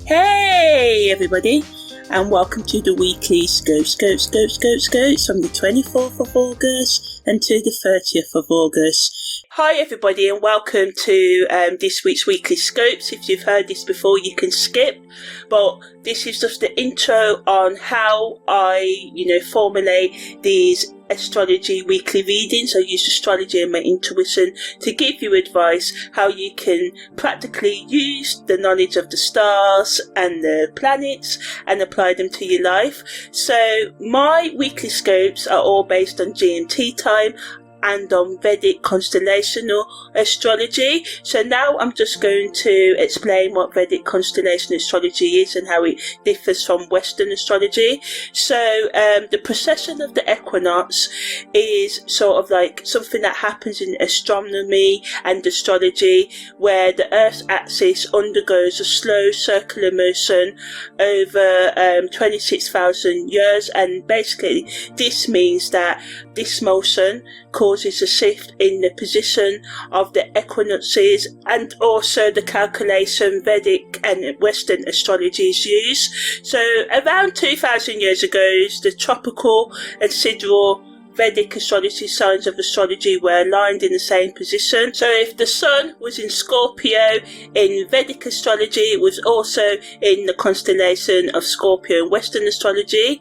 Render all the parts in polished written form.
Hey everybody, and welcome to the weekly Scopes from the 24th of August and to the 30th of August. Hi everybody, and welcome to this week's weekly Scopes. If you've heard this before, you can skip, but this is just the intro on how I, formulate these astrology weekly readings. I use astrology and my intuition to give you advice how you can practically use the knowledge of the stars and the planets and apply them to your life. So my weekly scopes are all based on GMT time and on Vedic Constellational Astrology. So now I'm just going to explain what Vedic Constellational Astrology is and how it differs from Western astrology. So the precession of the equinox is sort of like something that happens in astronomy and astrology, where the Earth's axis undergoes a slow circular motion over 26,000 years, and basically this means that this motion causes a shift in the position of the equinoxes and also the calculation Vedic and Western astrologies use. So around 2,000 years ago, the tropical and sidereal Vedic astrology signs of astrology were aligned in the same position. So if the sun was in Scorpio in Vedic astrology, it was also in the constellation of Scorpio in Western astrology.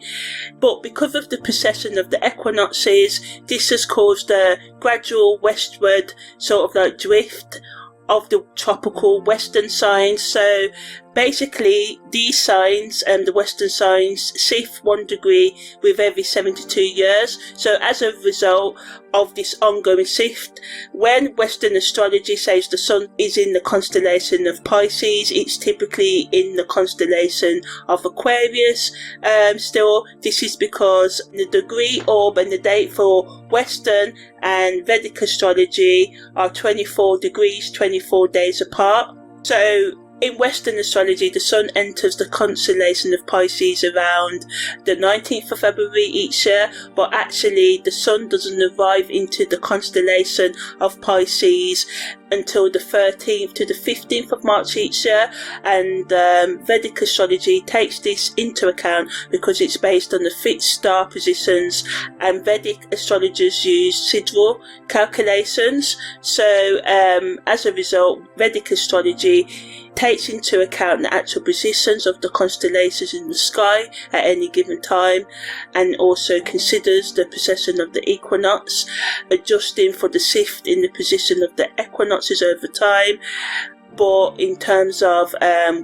But because of the precession of the equinoxes, this has caused a gradual westward sort of like drift of the tropical Western signs. So basically these signs and the Western signs shift 1 degree with every 72 years. So as a result of this ongoing shift, when Western astrology says the sun is in the constellation of Pisces, it's typically in the constellation of Aquarius. Still, this is because the degree, orb and the date for Western and Vedic astrology are 24 degrees, 24 days apart. So in Western astrology, the sun enters the constellation of Pisces around the 19th of February each year, but actually the sun doesn't arrive into the constellation of Pisces until the 13th to the 15th of March each year, and Vedic astrology takes this into account because it's based on the fixed star positions, and Vedic astrologers use sidereal calculations. So as a result, Vedic astrology takes into account the actual positions of the constellations in the sky at any given time, and also considers the precession of the equinox, adjusting for the shift in the position of the equinoxes over time. But in terms of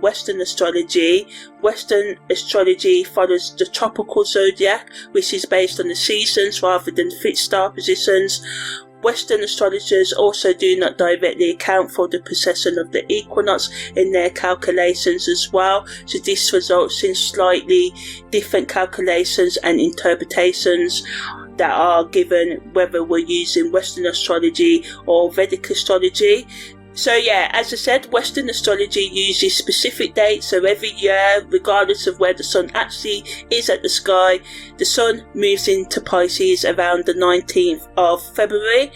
Western astrology follows the tropical zodiac, which is based on the seasons rather than fixed star positions. Western astrologers also do not directly account for the precession of the equinox in their calculations as well, so this results in slightly different calculations and interpretations that are given whether we're using Western astrology or Vedic astrology. So yeah, as I said, Western astrology uses specific dates, so every year, regardless of where the sun actually is at the sky, the sun moves into Pisces around the 19th of February.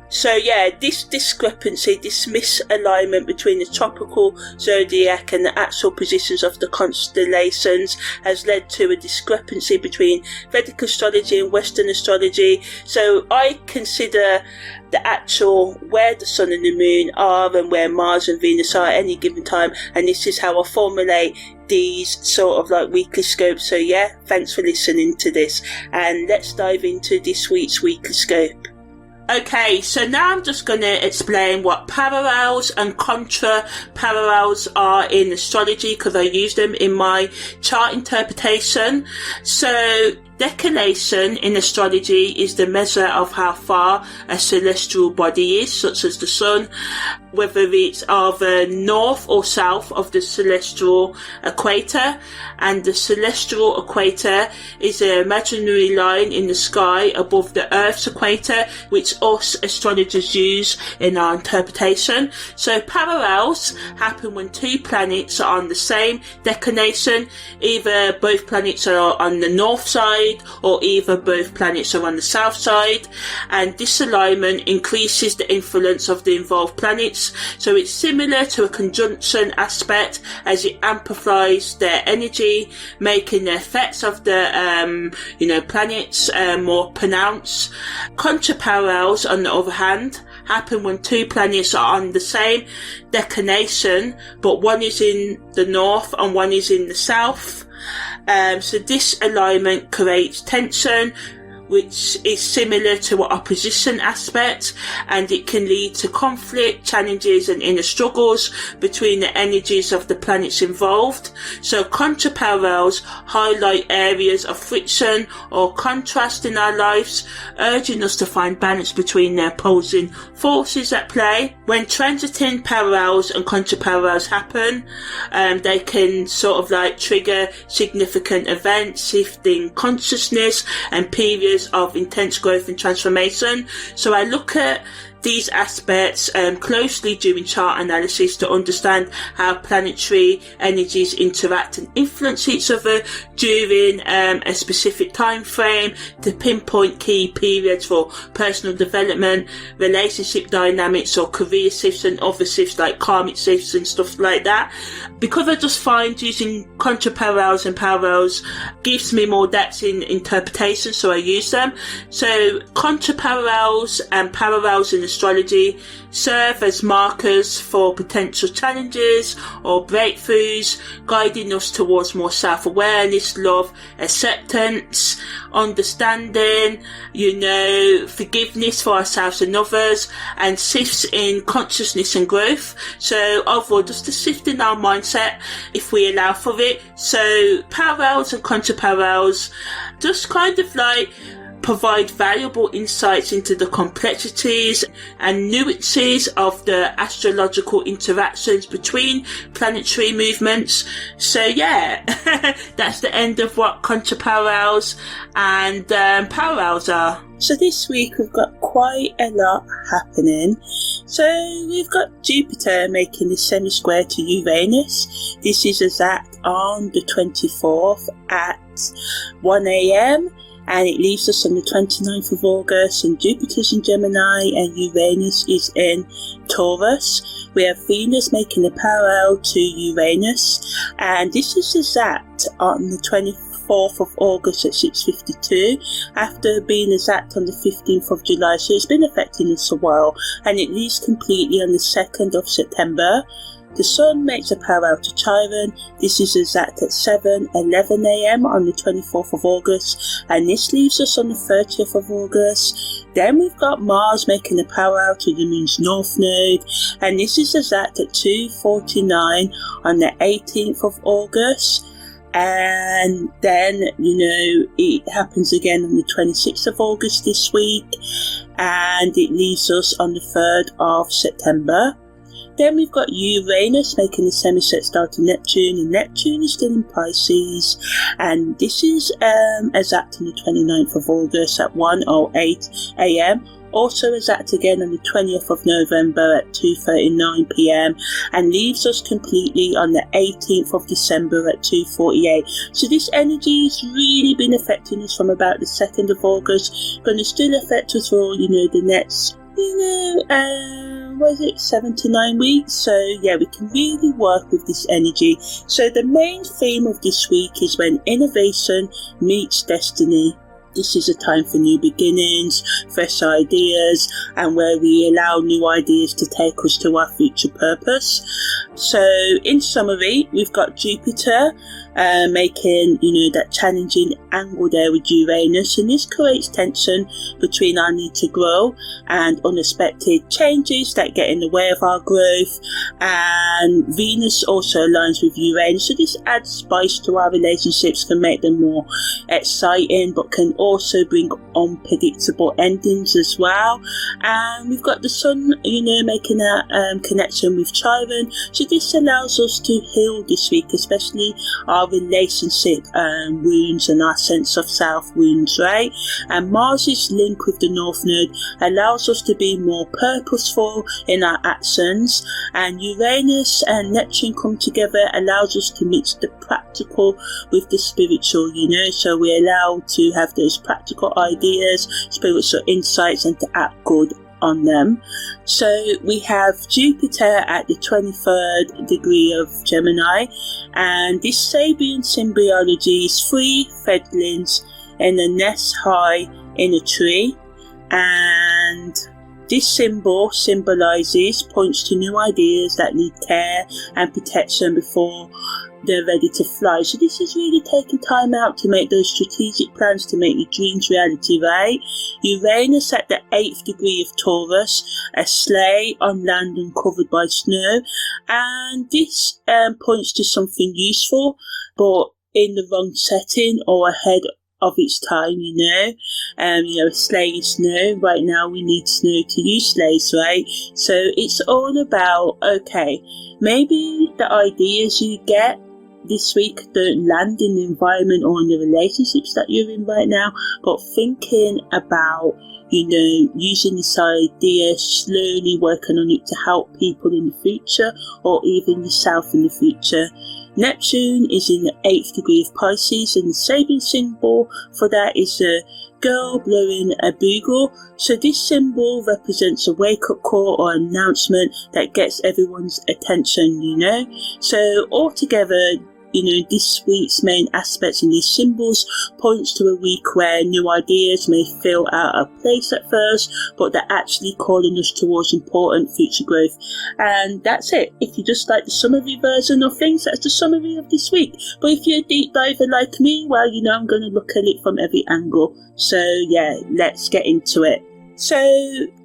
So yeah, this discrepancy, this misalignment between the tropical zodiac and the actual positions of the constellations has led to a discrepancy between Vedic astrology and Western astrology. So I consider the actual where the sun and the moon are and where Mars and Venus are at any given time, and this is how I formulate these sort of like weekly scopes. So yeah, thanks for listening to this, and let's dive into this week's weekly scope. Okay, so now I'm just going to explain what parallels and contra-parallels are in astrology, because I use them in my chart interpretation. So declination in astrology is the measure of how far a celestial body is, such as the sun, whether it's either north or south of the celestial equator. And the celestial equator is an imaginary line in the sky above the Earth's equator, which us astrologers use in our interpretation. So parallels happen when two planets are on the same declination. Either both planets are on the north side side, or either both planets are on the south side, and this alignment increases the influence of the involved planets. So it's similar to a conjunction aspect, as it amplifies their energy, making the effects of the planets more pronounced. Contra-parallels, on the other hand, happen when two planets are on the same declination, but one is in the north and one is in the south. So this alignment creates tension, which is similar to an opposition aspect, and it can lead to conflict, challenges and inner struggles between the energies of the planets involved. So contra-parallels highlight areas of friction or contrast in our lives, urging us to find balance between the opposing forces at play. When transiting parallels and contra-parallels happen, they can sort of like trigger significant events, shifting consciousness and periods of intense growth and transformation. So I look at these aspects closely during chart analysis to understand how planetary energies interact and influence each other during a specific time frame, to pinpoint key periods for personal development, relationship dynamics or career shifts, and other shifts like karmic shifts and stuff like that. Because I just find using contra-parallels and parallels gives me more depth in interpretation, so I use them. So contra-parallels and parallels in astrology serve as markers for potential challenges or breakthroughs, guiding us towards more self-awareness, love, acceptance, understanding, forgiveness for ourselves and others, and shifts in consciousness and growth. So overall, just a shift in our mindset if we allow for it. So parallels and contra-parallels just kind of like provide valuable insights into the complexities and nuances of the astrological interactions between planetary movements. So yeah, that's the end of what contra-parallels and parallels are. So this week we've got quite a lot happening. So we've got Jupiter making a semi-square to Uranus. This is exact on the 24th at 1 a.m. and it leaves us on the 29th of August, and Jupiter's in Gemini and Uranus is in Taurus. We have Venus making a parallel to Uranus, and this is exact on the 24th of August at 6:52, after being exact on the 15th of July, so it's been affecting us a while, and it leaves completely on the 2nd of September. The Sun makes a parallel to Chiron. This is exact at 7:11 a.m. on the 24th of August, and this leaves us on the 30th of August. Then we've got Mars making a parallel to the Moon's North Node, and this is exact at 2:49 on the 18th of August. And then, it happens again on the 26th of August this week, and it leaves us on the 3rd of September. Then we've got Uranus making a semi-sextile to Neptune, and Neptune is still in Pisces, and this is exact on the 29th of August at 1:08 a.m. Also exact again on the 20th of November at 2:39 p.m. and leaves us completely on the 18th of December at 2:48. So this energy has really been affecting us from about the 2nd of August, going to still affect us for, the next, 7 to 9 weeks. So yeah, we can really work with this energy. So the main theme of this week is when innovation meets destiny. This is a time for new beginnings, fresh ideas, and where we allow new ideas to take us to our future purpose. So in summary, we've got Jupiter making, that challenging angle there with Uranus, and this creates tension between our need to grow and unexpected changes that get in the way of our growth. And Venus also aligns with Uranus, so this adds spice to our relationships, can make them more exciting, but can also bring unpredictable endings as well. And we've got the Sun, making a connection with Chiron, so this allows us to heal this week, especially our our relationship wounds and our sense of self wounds, right? And Mars's link with the North Node allows us to be more purposeful in our actions, and Uranus and Neptune come together allows us to mix the practical with the spiritual, so we're allowed to have those practical ideas, spiritual insights, and to act good on them. So we have Jupiter at the 23rd degree of Gemini, and this Sabian symbology is 3 fledglings in a nest high in a tree, and this symbol points to new ideas that need care and protection before they're ready to fly. So this is really taking time out to make those strategic plans to make your dreams reality, right? Uranus at the 8th degree of Taurus, a sleigh on land and covered by snow, and this points to something useful, but in the wrong setting or ahead of its time, a sleigh in snow. Right now we need snow to use sleighs, right? So it's all about, okay, maybe the ideas you get this week don't land in the environment or in the relationships that you're in right now, but thinking about, using this idea, slowly working on it to help people in the future or even yourself in the future. Neptune is in the 8th degree of Pisces, and the Sabian symbol for that is a girl blowing a bugle. So this symbol represents a wake-up call or announcement that gets everyone's attention, So altogether, this week's main aspects in these symbols points to a week where new ideas may feel out of place at first, but they're actually calling us towards important future growth. And that's it. If you just like the summary version of things, that's the summary of this week. But if you're a deep diver like me, well, I'm going to look at it from every angle. So yeah, let's get into it. So,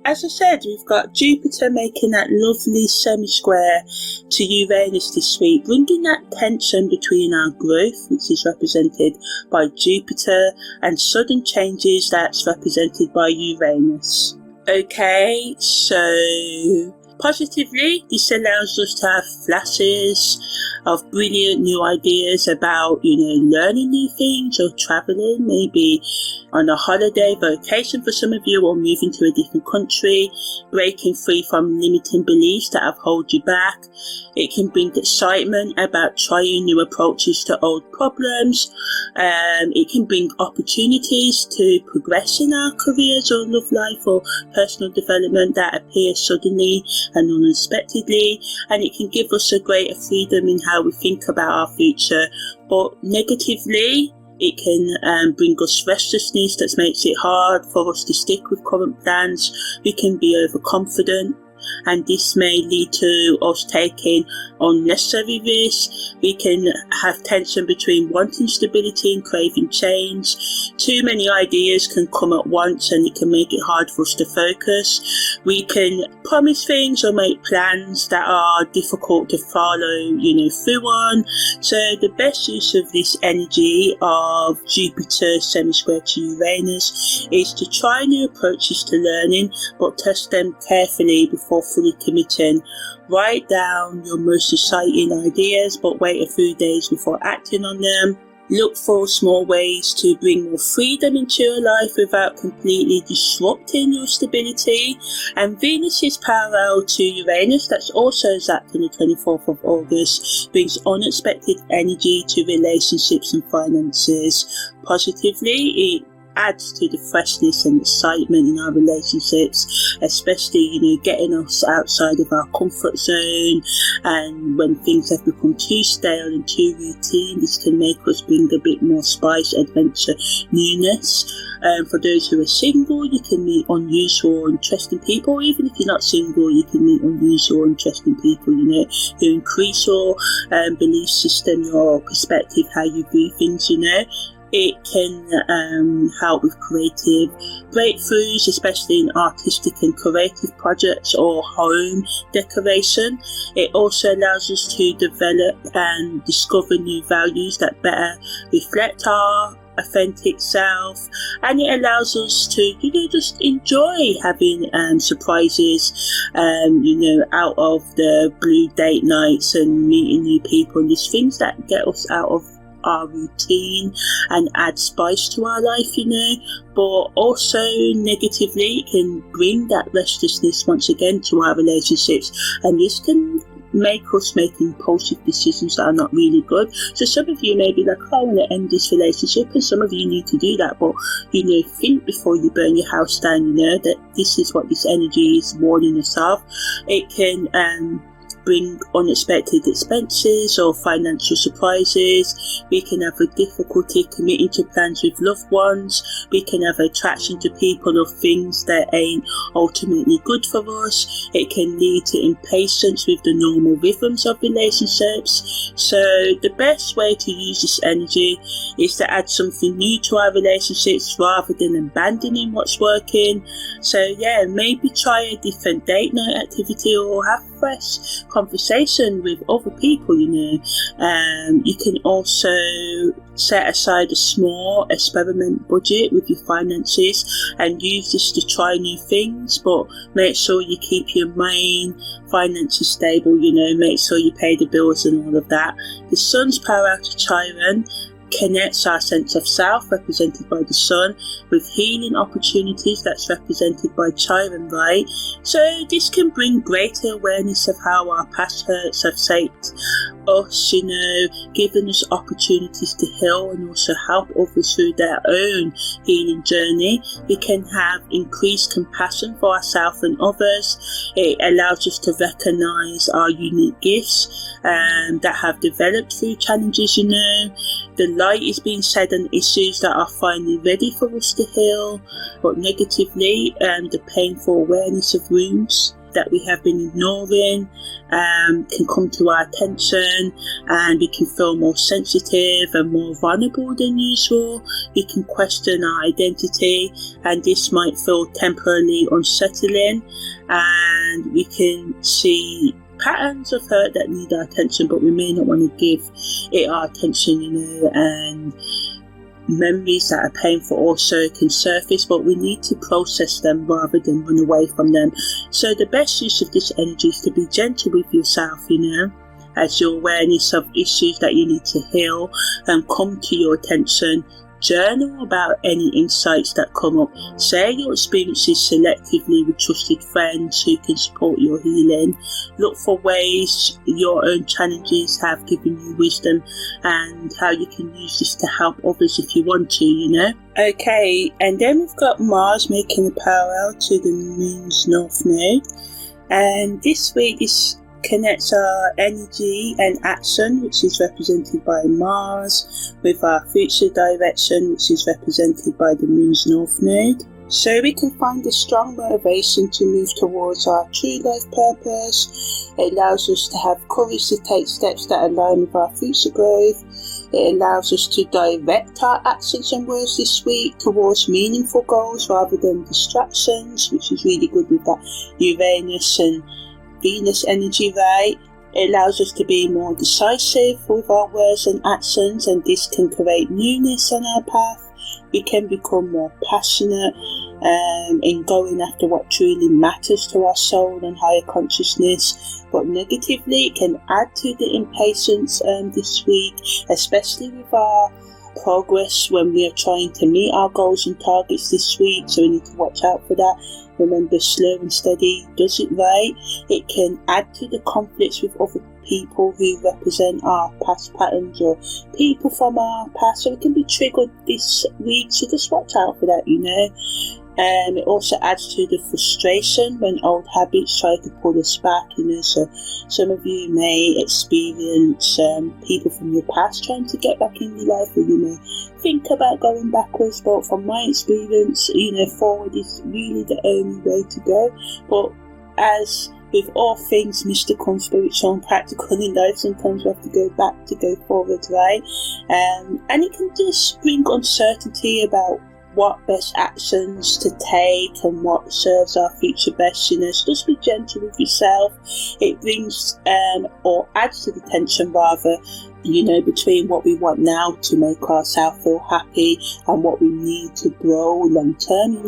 as I said, we've got Jupiter making that lovely semi-square to Uranus this week, bringing that tension between our growth, which is represented by Jupiter, and sudden changes that's represented by Uranus. Okay, so positively, this allows us to have flashes of brilliant new ideas about, learning new things or traveling, maybe on a holiday, vacation for some of you, or moving to a different country, breaking free from limiting beliefs that have held you back. It can bring excitement about trying new approaches to old problems. It can bring opportunities to progress in our careers or love life or personal development that appear suddenly and unexpectedly, and it can give us a greater freedom in how we think about our future. But negatively, it can bring us restlessness that makes it hard for us to stick with current plans. We can be overconfident, and this may lead to us taking unnecessary risks. We can have tension between wanting stability and craving change. Too many ideas can come at once, and it can make it hard for us to focus. We can promise things or make plans that are difficult to follow, through on. So the best use of this energy of Jupiter semi-square to Uranus is to try new approaches to learning, but test them carefully before fully committing. Write down your most exciting ideas, but wait a few days before acting on them. Look for small ways to bring more freedom into your life without completely disrupting your stability. And Venus is parallel to Uranus, that's also exact on the 24th of August, brings unexpected energy to relationships and finances. Positively, it adds to the freshness and excitement in our relationships, especially getting us outside of our comfort zone. And when things have become too stale and too routine, this can make us bring a bit more spice, adventure, newness. For those who are single, you can meet unusual, interesting people. Even if you're not single, you can meet unusual, interesting people, who increase your belief system, your perspective, how you view things, It can help with creative breakthroughs, especially in artistic and creative projects or home decoration. It also allows us to develop and discover new values that better reflect our authentic self, and it allows us to just enjoy having surprises out of the blue date nights and meeting new people, and just things that get us out of our routine and add spice to our life, but also negatively it can bring that restlessness once again to our relationships, and this can make us make impulsive decisions that are not really good. So some of you may be like, I want to end this relationship, and some of you need to do that, but think before you burn your house down, that this is what this energy is warning us of. It can bring unexpected expenses or financial surprises. We can have a difficulty committing to plans with loved ones. We can have attraction to people or things that ain't ultimately good for us. It can lead to impatience with the normal rhythms of relationships. So the best way to use this energy is to add something new to our relationships rather than abandoning what's working. So maybe try a different date night activity or have fresh conversation with other people. You can also set aside a small experiment budget with your finances and use this to try new things, but make sure you keep your main finances stable. Make sure you pay the bills and all of that. The sun's power to Chiron connects our sense of self, represented by the sun, with healing opportunities, that's represented by Chiron, right? So this can bring greater awareness of how our past hurts have shaped us, giving us opportunities to heal and also help others through their own healing journey. We can have increased compassion for ourselves and others. It allows us to recognize our unique gifts that have developed through challenges. The light is being shed on issues that are finally ready for us to heal, but negatively, the painful awareness of wounds that we have been ignoring can come to our attention, and we can feel more sensitive and more vulnerable than usual. We can question our identity, and this might feel temporarily unsettling, and we can see patterns of hurt that need our attention, but we may not want to give it our attention, and memories that are painful also can surface, but we need to process them rather than run away from them. So the best use of this energy is to be gentle with yourself, as your awareness of issues that you need to heal come to your attention. Journal about any insights that come up. Share your experiences selectively with trusted friends who can support your healing. Look for ways your own challenges have given you wisdom and how you can use this to help others if you want to, Okay, and then we've got Mars making a parallel to the Moon's North Node. And this week, this connects our energy and action, which is represented by Mars, with our future direction, which is represented by the Moon's North Node. So we can find a strong motivation to move towards our true life purpose. It allows us to have courage to take steps that align with our future growth. It allows us to direct our actions and words this week towards meaningful goals rather than distractions, which is really good with that Uranus and Venus energy, right? It allows us to be more decisive with our words and actions, and this can create newness on our path. We can become more passionate in going after what truly matters to our soul and higher consciousness, but negatively it can add to the impatience this week, especially with our progress when we are trying to meet our goals and targets this week, so we need to watch out for that. Remember, slow and steady does it right. It can add to the conflicts with other people who represent our past patterns or people from our past, so it can be triggered this week, so just watch out for that, It also adds to the frustration when old habits try to pull us back, so some of you may experience people from your past trying to get back in your life, or you may think about going backwards, but from my experience, forward is really the only way to go. But as with all things mystical, spiritual and practical in life, sometimes we have to go back to go forward, right? And it can just bring uncertainty about what best actions to take and what serves our future best, so just be gentle with yourself. It brings or adds to the tension rather between what we want now to make ourselves feel happy and what we need to grow long term,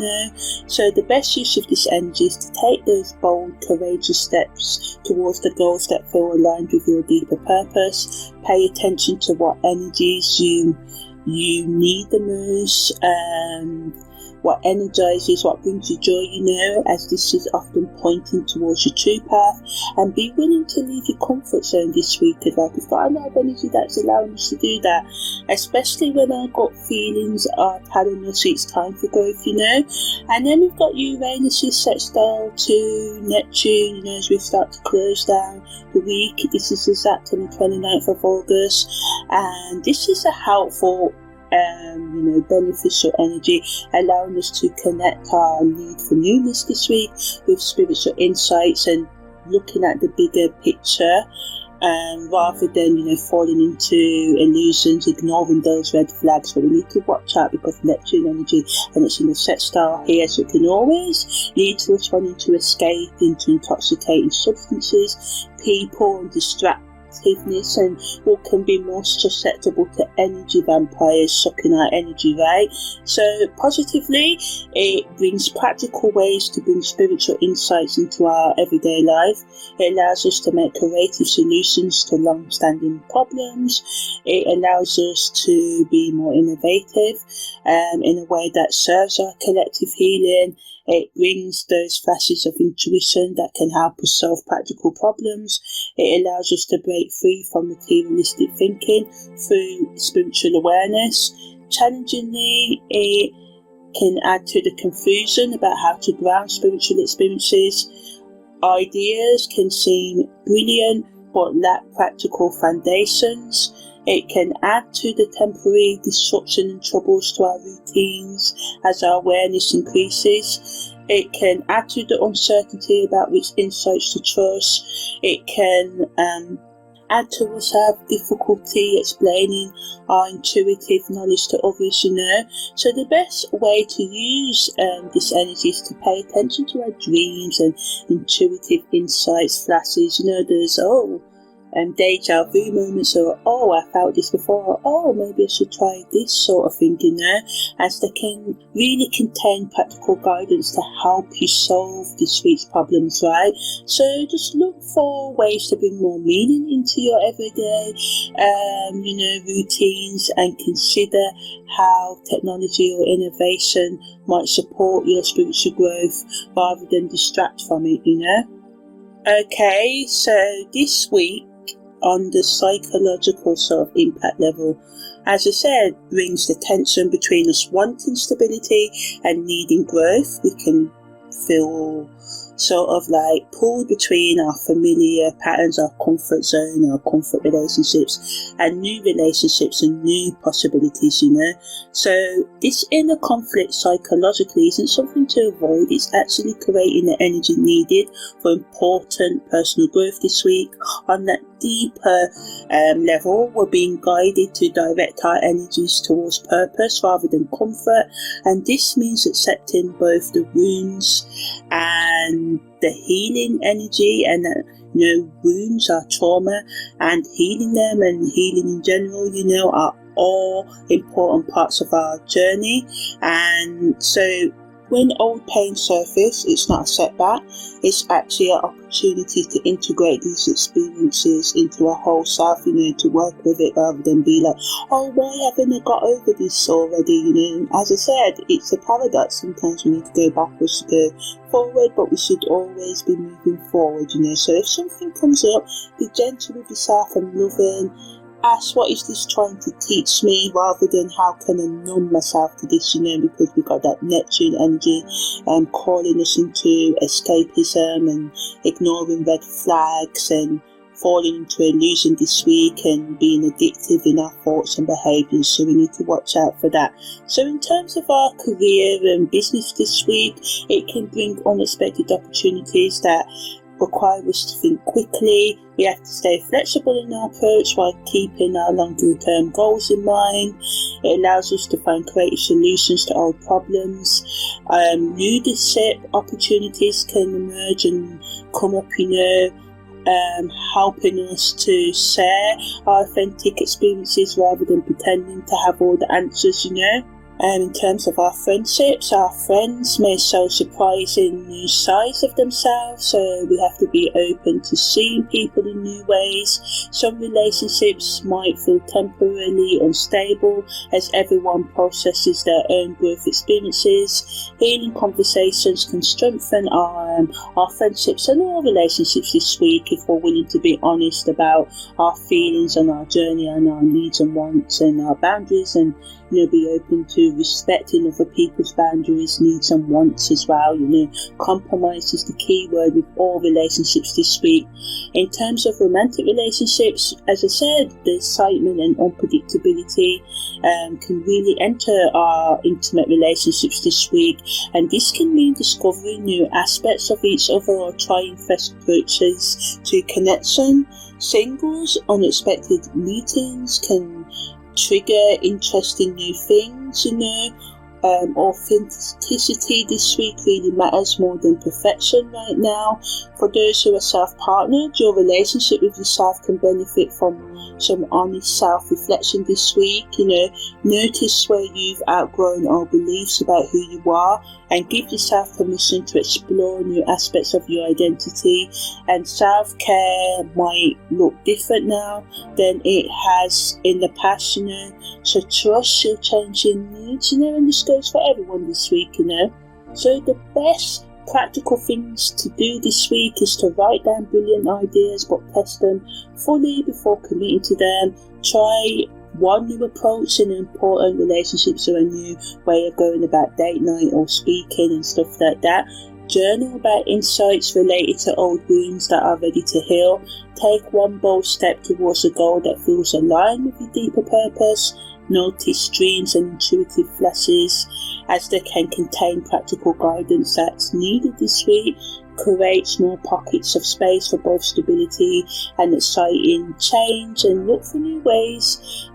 So the best use of this energy is to take those bold, courageous steps towards the goals that feel aligned with your deeper purpose. Pay attention to what energies you need the most, what energizes, what brings you joy, as this is often pointing towards your true path. And be willing to leave your comfort zone this week as well. We've got a lot of energy that's allowing us to do that, especially when our gut feelings are telling us it's time for growth, And then we've got Uranus' sextile to Neptune, as we start to close down the week. This is exact on the 29th of August, and this is a helpful beneficial energy, allowing us to connect our need for newness this week with spiritual insights and looking at the bigger picture, rather than falling into illusions, ignoring those red flags. But we need to watch out because Neptune energy, and it's in the sextile here, so it can always lead to us wanting to escape into intoxicating substances, people, and and what can be more susceptible to energy vampires sucking our energy, right? So positively, it brings practical ways to bring spiritual insights into our everyday life. It allows us to make creative solutions to long-standing problems. It allows us to be more innovative in a way that serves our collective healing. It brings those flashes of intuition that can help us solve practical problems. It allows us to break free from materialistic thinking through spiritual awareness. Challengingly, it can add to the confusion about how to ground spiritual experiences. Ideas can seem brilliant but lack practical foundations. It can add to the temporary disruption and troubles to our routines as our awareness increases. It can add to the uncertainty about which insights to trust. It can add to us have difficulty explaining our intuitive knowledge to others, So the best way to use this energy is to pay attention to our dreams and intuitive insights, flashes, there's, deja vu moments, or I felt this before, or maybe I should try this sort of thing, as they can really contain practical guidance to help you solve this week's problems, right? So just look for ways to bring more meaning into your everyday routines, and consider how technology or innovation might support your spiritual growth rather than distract from it, Okay, so this week, on the psychological sort of impact level, as I said, brings the tension between us wanting stability and needing growth. We can feel sort of like pulled between our familiar patterns, our comfort zone, our comfort relationships, and new relationships and new possibilities, So this inner conflict psychologically isn't something to avoid. It's actually creating the energy needed for important personal growth this week. On that deeper level, we're being guided to direct our energies towards purpose rather than comfort, and this means accepting both the wounds and the healing energy, and wounds are trauma, and healing them and healing in general, are all important parts of our journey. And so when old pain surfaces, it's not a setback, it's actually an opportunity to integrate these experiences into our whole self, to work with it rather than be like, oh, why haven't I got over this already? As I said, it's a paradox. Sometimes we need to go backwards to go forward, but we should always be moving forward, So if something comes up, be gentle with yourself and loving. Ask, what is this trying to teach me, rather than how can I numb myself to this, because we've got that Neptune energy calling us into escapism and ignoring red flags and falling into illusion this week and being addictive in our thoughts and behaviours. So we need to watch out for that. So in terms of our career and business this week, it can bring unexpected opportunities that require us to think quickly. We have to stay flexible in our approach while keeping our longer term goals in mind. It allows us to find creative solutions to old problems. Leadership opportunities can emerge and come up, helping us to share our authentic experiences rather than pretending to have all the answers, in terms of our friendships, our friends may show surprising new sides of themselves, so we have to be open to seeing people in new ways. Some relationships might feel temporarily unstable as everyone processes their own growth experiences. Healing conversations can strengthen our friendships and all relationships this week if we're willing to be honest about our feelings on our journey and our needs and wants and our boundaries, and be open to respecting other people's boundaries, needs and wants as well. Compromise is the key word with all relationships this week. In terms of romantic relationships, as I said, the excitement and unpredictability can really enter our intimate relationships this week, and this can mean discovering new aspects of each other or trying fresh approaches to connection. Singles, unexpected meetings can trigger interest in new things, authenticity this week really matters more than perfection right now. For those who are self-partnered, your relationship with yourself can benefit from some honest self-reflection this week. Notice where you've outgrown old beliefs about who you are and give yourself permission to explore new aspects of your identity. And self-care might look different now than it has in the past, so trust your changing needs, and this goes for everyone this week, So the best practical things to do this week is to write down brilliant ideas but test them fully before committing to them. Try one new approach in important relationships or a new way of going about date night or speaking and stuff like that. Journal about insights related to old wounds that are ready to heal. Take one bold step towards a goal that feels aligned with your deeper purpose. Notice dreams and intuitive flashes as they can contain practical guidance that's needed this week. Create small pockets of space for both stability and exciting change, and look for new ways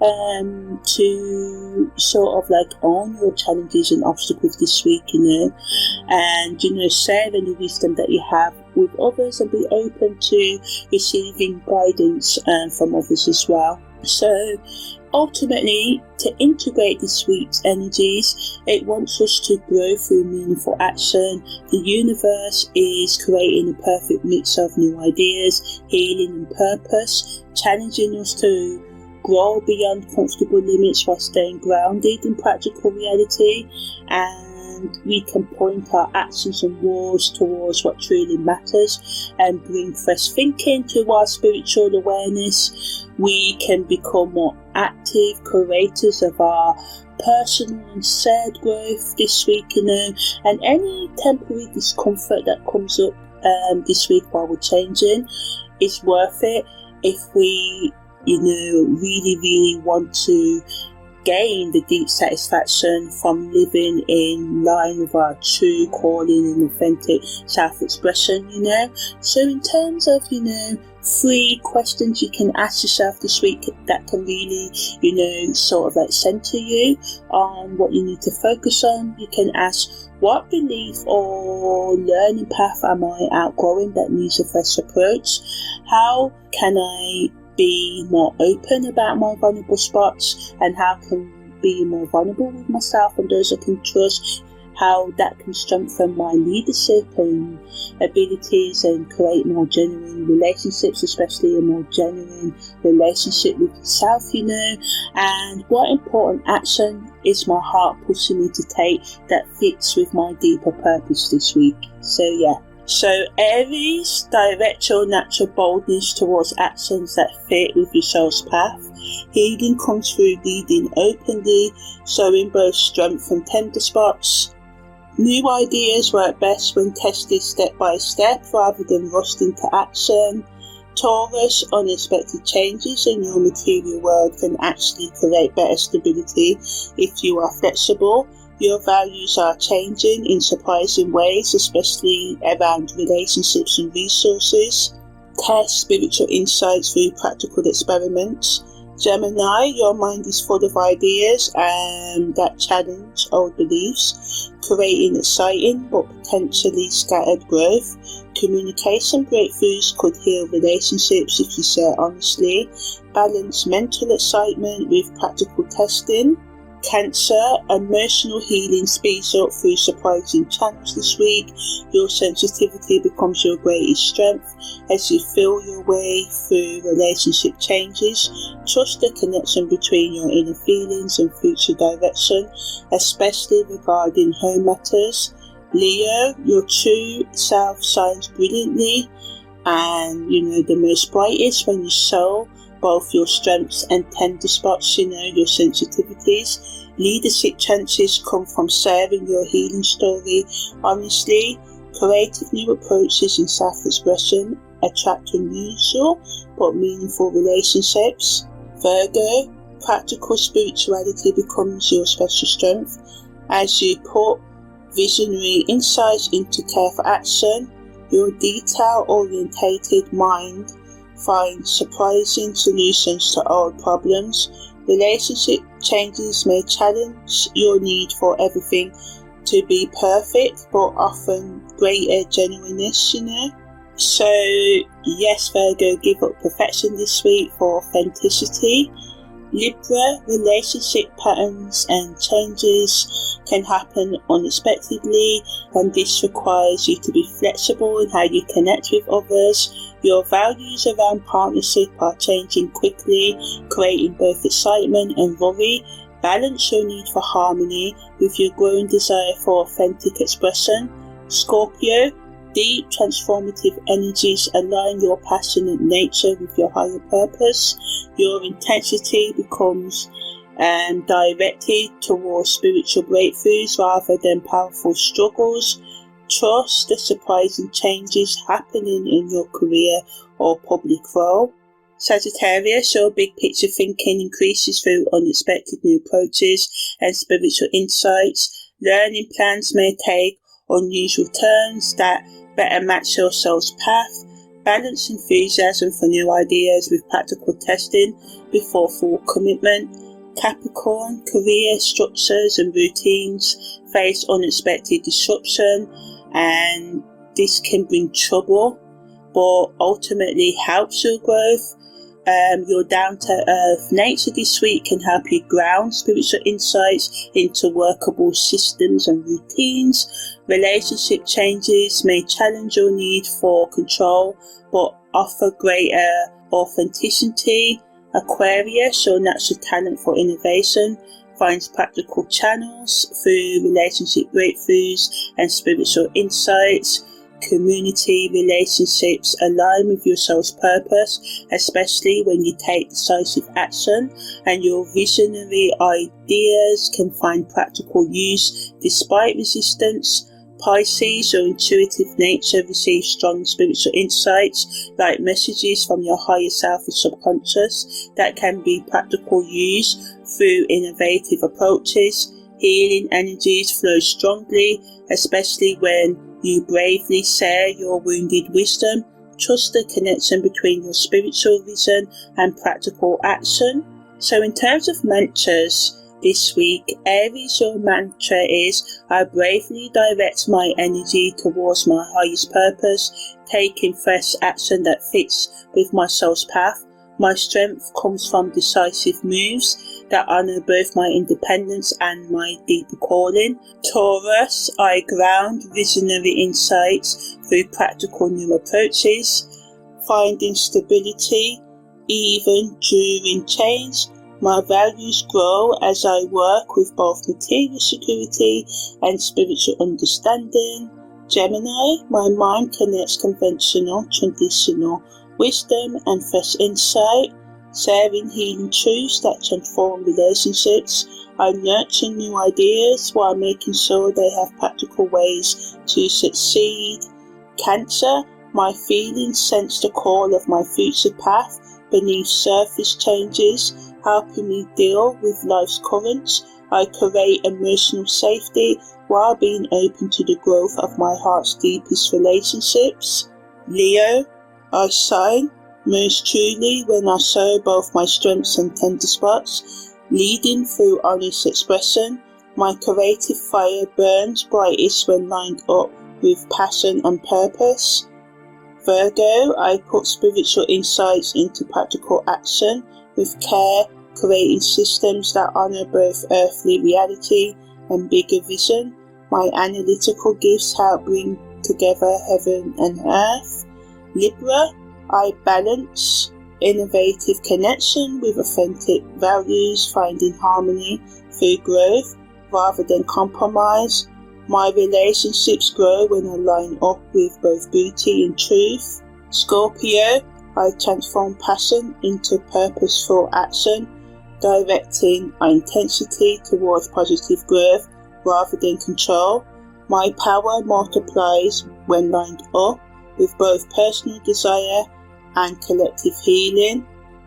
to sort of own your challenges and obstacles this week, and share any wisdom that you have with others and be open to receiving guidance from others as well. So ultimately, to integrate this week's energies, it wants us to grow through meaningful action. The universe is creating a perfect mix of new ideas, healing and purpose, challenging us to grow beyond comfortable limits while staying grounded in practical reality. And we can point our actions and words towards what truly matters and bring fresh thinking to our spiritual awareness. We can become more active curators of our personal and shared growth this week, and any temporary discomfort that comes up this week while we're changing is worth it if we, really want to gain the deep satisfaction from living in line with our true calling and authentic self-expression, So in terms of, 3 questions you can ask yourself this week that can really, center you on what you need to focus on. You can ask, what belief or learning path am I outgrowing that needs a fresh approach? How can I be more open about my vulnerable spots, and how can be more vulnerable with myself and those I can trust? How that can strengthen my leadership and abilities and create more genuine relationships, especially a more genuine relationship with yourself, and what important action is my heart pushing me to take that fits with my deeper purpose this week. So Aries, direct your natural boldness towards actions that fit with your soul's path. Healing comes through leading openly, showing both strength and tender spots. New ideas work best when tested step by step rather than rushed into action. Taurus, unexpected changes in your material world can actually create better stability if you are flexible. Your values are changing in surprising ways, especially around relationships and resources. Test spiritual insights through practical experiments. Gemini, your mind is full of ideas that challenge old beliefs, creating exciting but potentially scattered growth. Communication breakthroughs could heal relationships if you share honestly. Balance mental excitement with practical testing. Cancer, emotional healing speeds up through surprising channels this week. Your sensitivity becomes your greatest strength as you feel your way through relationship changes. Trust the connection between your inner feelings and future direction, especially regarding home matters. Leo, your true self shines brilliantly, and the most brightest when you show both your strengths and tender spots, your sensitivities. Leadership chances come from sharing your healing story honestly. Creative new approaches and self-expression attract unusual but meaningful relationships. Virgo, practical spirituality becomes your special strength as you put visionary insights into careful action. Your detail-orientated mind finds surprising solutions to old problems. Relationship changes may challenge your need for everything to be perfect, but often greater genuineness, So, yes, Virgo, give up perfection this week for authenticity. Libra, relationship patterns and changes can happen unexpectedly, and this requires you to be flexible in how you connect with others. Your values around partnership are changing quickly, creating both excitement and worry. Balance your need for harmony with your growing desire for authentic expression. Scorpio, deep transformative energies align your passionate nature with your higher purpose. Your intensity becomes directed towards spiritual breakthroughs rather than powerful struggles. Trust the surprising changes happening in your career or public role. Sagittarius, your big picture thinking increases through unexpected new approaches and spiritual insights. Learning plans may take unusual turns that better match your soul's path. Balance enthusiasm for new ideas with practical testing before full commitment. Capricorn, career structures and routines face unexpected disruption, and this can bring trouble, but ultimately helps your growth. Your down-to-earth nature this week can help you ground spiritual insights into workable systems and routines. Relationship changes may challenge your need for control, but offer greater authenticity. Aquarius, your natural talent for innovation, finds practical channels through relationship breakthroughs and spiritual insights. Community relationships align with your soul's purpose, especially when you take decisive action, and your visionary ideas can find practical use despite resistance. Pisces, your intuitive nature receives strong spiritual insights like messages from your higher self and subconscious that can be practical use through innovative approaches. Healing energies flow strongly, especially when you bravely share your wounded wisdom. Trust the connection between your spiritual vision and practical action. So in terms of mantras this week, Aries, your mantra is, I bravely direct my energy towards my highest purpose, taking fresh action that fits with my soul's path. My strength comes from decisive moves that honour both my independence and my deeper calling. Taurus, I ground visionary insights through practical new approaches, finding stability even during change. My values grow as I work with both material security and spiritual understanding. Gemini, my mind connects conventional, traditional wisdom and fresh insight, sharing healing truths that transform relationships. I nurture new ideas while making sure they have practical ways to succeed. Cancer, my feelings sense the call of my future path beneath surface changes, helping me deal with life's currents. I create emotional safety while being open to the growth of my heart's deepest relationships. Leo, I shine Most truly, when I show both my strengths and tender spots, leading through honest expression, my creative fire burns brightest when lined up with passion and purpose. Virgo, I put spiritual insights into practical action with care, creating systems that honour both earthly reality and bigger vision. My analytical gifts help bring together heaven and earth. Libra, I balance innovative connection with authentic values, finding harmony through growth rather than compromise. My relationships grow when I line up with both beauty and truth. Scorpio, I transform passion into purposeful action, directing my intensity towards positive growth rather than control. My power multiplies when lined up with both personal desire and collective healing.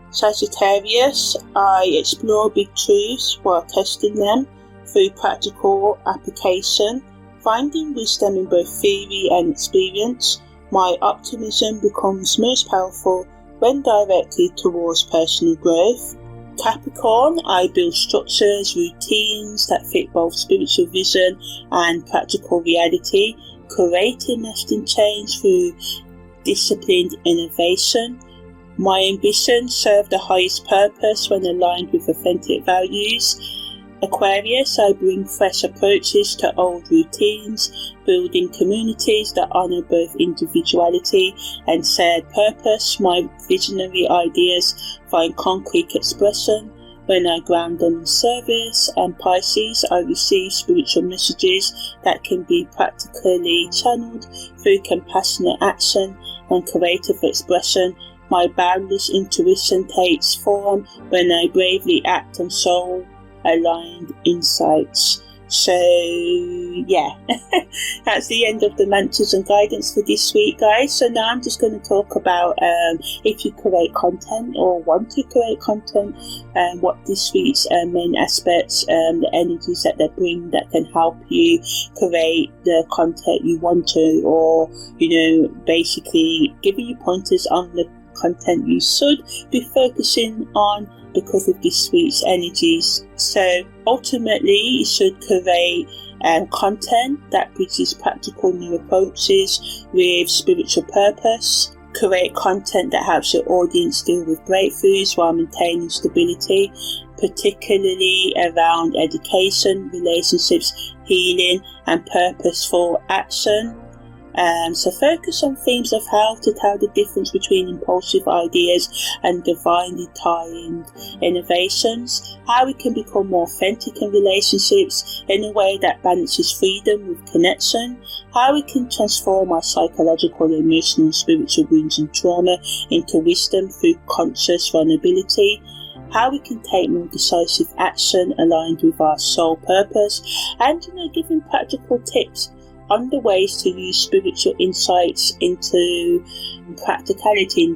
Sagittarius, I explore big truths while testing them through practical application, finding wisdom in both theory and experience. My optimism becomes most powerful when directed towards personal growth. Capricorn, I build structures, routines that fit both spiritual vision and practical reality, creating lasting change through disciplined innovation. My ambitions serve the highest purpose when aligned with authentic values. Aquarius, I bring fresh approaches to old routines, building communities that honour both individuality and shared purpose. My visionary ideas find concrete expression when I ground them in service. And Pisces, I receive spiritual messages that can be practically channeled through compassionate action and creative expression. My boundless intuition takes form when I bravely act on soul-aligned insights. So yeah, that's the end of the mantras and guidance for this week, guys. So now I'm just going to talk about if you create content or want to create content, and what this week's main aspects, the energies that they bring that can help you create the content you want to, or basically giving you pointers on the content you should be focusing on because of this week's energies. So ultimately, you should create content that bridges practical new approaches with spiritual purpose. Create content that helps your audience deal with breakthroughs while maintaining stability, particularly around education, relationships, healing, and purposeful action. So focus on themes of how to tell the difference between impulsive ideas and divinely timed innovations, how we can become more authentic in relationships in a way that balances freedom with connection, how we can transform our psychological, emotional, and spiritual wounds and trauma into wisdom through conscious vulnerability, how we can take more decisive action aligned with our soul purpose, and giving practical tips on the ways to use spiritual insights into practicality,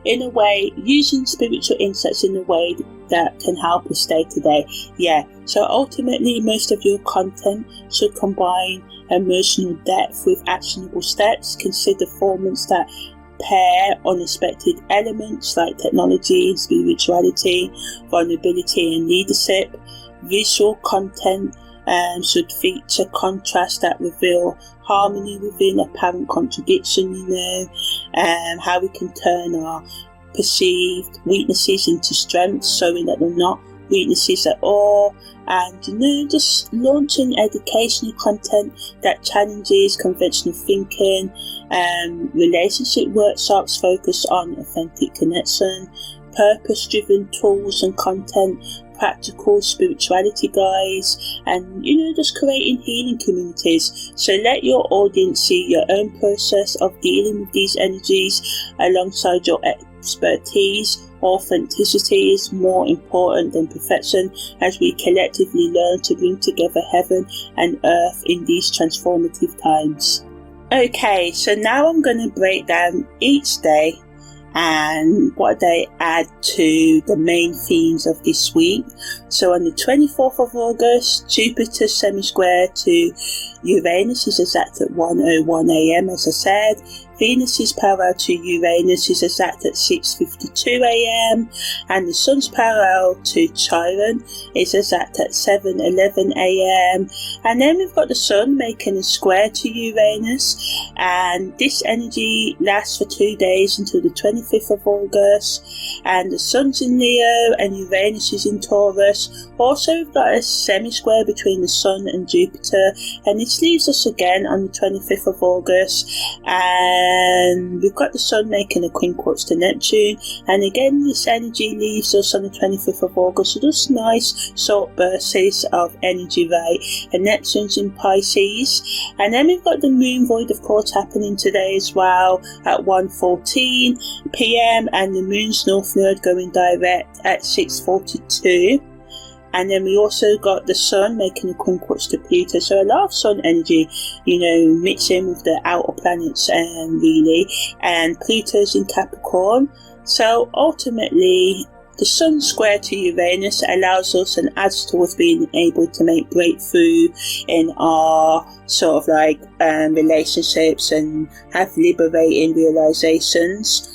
using spiritual insights in a way that can help us day to day. So ultimately, most of your content should combine emotional depth with actionable steps. Consider formats that pair unexpected elements like technology and spirituality, vulnerability and leadership. Visual content should feature contrasts that reveal harmony within apparent contradiction, how we can turn our perceived weaknesses into strengths, showing that they're not weaknesses at all, and just launching educational content that challenges conventional thinking, relationship workshops focused on authentic connection, purpose-driven tools and content, practical spirituality guides, and just creating healing communities. So let your audience see your own process of dealing with these energies alongside your expertise. Authenticity is more important than perfection as we collectively learn to bring together heaven and earth in these transformative times. Okay, so now I'm going to break down each day and what they add to the main themes of this week. So on the 24th of August, Jupiter semi-square to Uranus is exact at 1:01 a.m. as I said. Venus's parallel to Uranus is exact at 6:52 a.m. and the Sun's parallel to Chiron is exact at 7:11 a.m. And then we've got the Sun making a square to Uranus, and this energy lasts for 2 days until the 25th of August. And the Sun's in Leo and Uranus is in Taurus. Also, we've got a semi-square between the Sun and Jupiter, and this leaves us again on the 25th of August. And we've got the Sun making a quinquats to Neptune, and again this energy leaves us on the 25th of August. So just nice short bursts of energy, right? And Neptune's in Pisces. And then we've got the moon void, of course, happening today as well at 1:14 p.m. and the moon's north node going direct at 6:42. And then we also got the Sun making a quinquats to Pluto. So a lot of Sun energy, mixing with the outer planets, really. And Pluto's in Capricorn. So ultimately, the Sun square to Uranus allows us and adds to us being able to make breakthrough in our sort of relationships and have liberating realizations.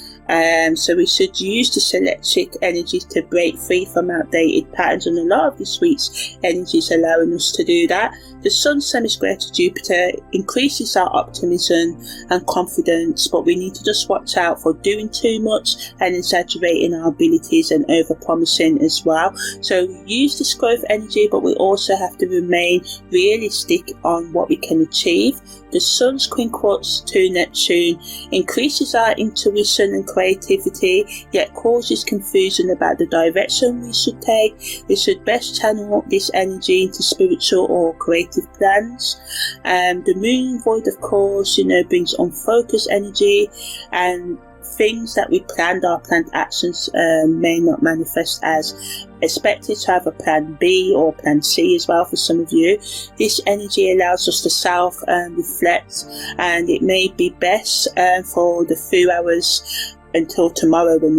So we should use this electric energy to break free from outdated patterns, and a lot of this week's energy is allowing us to do that. The Sun semi-square to Jupiter increases our optimism and confidence, but we need to just watch out for doing too much and exaggerating our abilities and over-promising as well. So we use this growth energy, but we also have to remain realistic on what we can achieve. The Sun's quinquats to Neptune increases our intuition and creativity, yet causes confusion about the direction we should take. We should best channel this energy into spiritual or creative plans. The moon void, of course, brings unfocused energy, and things that we planned, our planned actions may not manifest as expected. To have a plan B or plan C as well for some of you. This energy allows us to self reflect, and it may be best for the few hours until tomorrow when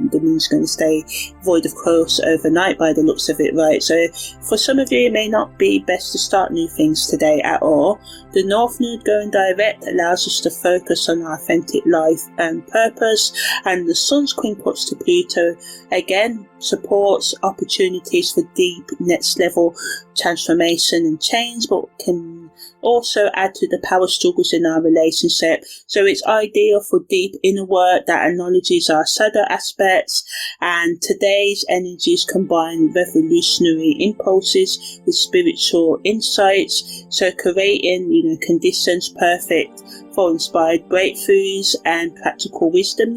the moon's going to stay void, of course, overnight by the looks of it, right? So for some of you, it may not be best to start new things today at all. The North Node going direct allows us to focus on our authentic life and purpose, and the Sun's quinquats to Pluto again supports opportunities for deep next level transformation and change, but can also add to the power struggles in our relationship. So it's ideal for deep inner work that acknowledges our shadow aspects, and today's energies combine revolutionary impulses with spiritual insights, so creating conditions perfect for inspired breakthroughs and practical wisdom.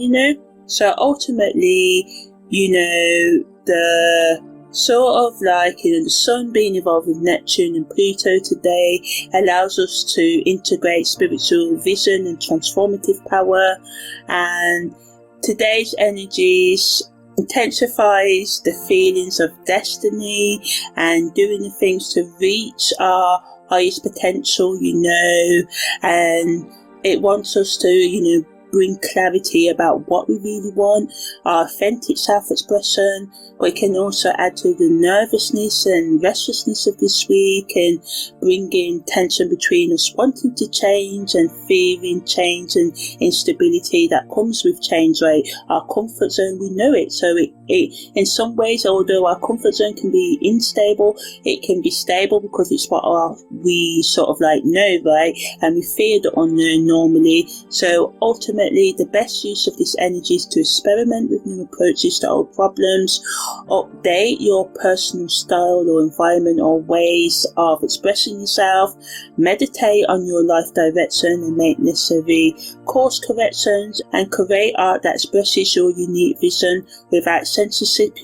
So ultimately, the sort of the Sun being involved with Neptune and Pluto today allows us to integrate spiritual vision and transformative power, and today's energies intensifies the feelings of destiny and doing the things to reach our highest potential, and it wants us to bring clarity about what we really want, our authentic self-expression, but it can also add to the nervousness and restlessness of this week and bring in tension between us wanting to change and fearing change and instability that comes with change, right? Our comfort zone, we know it, so it in some ways, although our comfort zone can be unstable, it can be stable because it's what we sort of know, right? And we fear the unknown normally. So ultimately, the best use of this energy is to experiment with new approaches to old problems, update your personal style or environment or ways of expressing yourself, meditate on your life direction and make necessary course corrections, and create art that expresses your unique vision without censorship,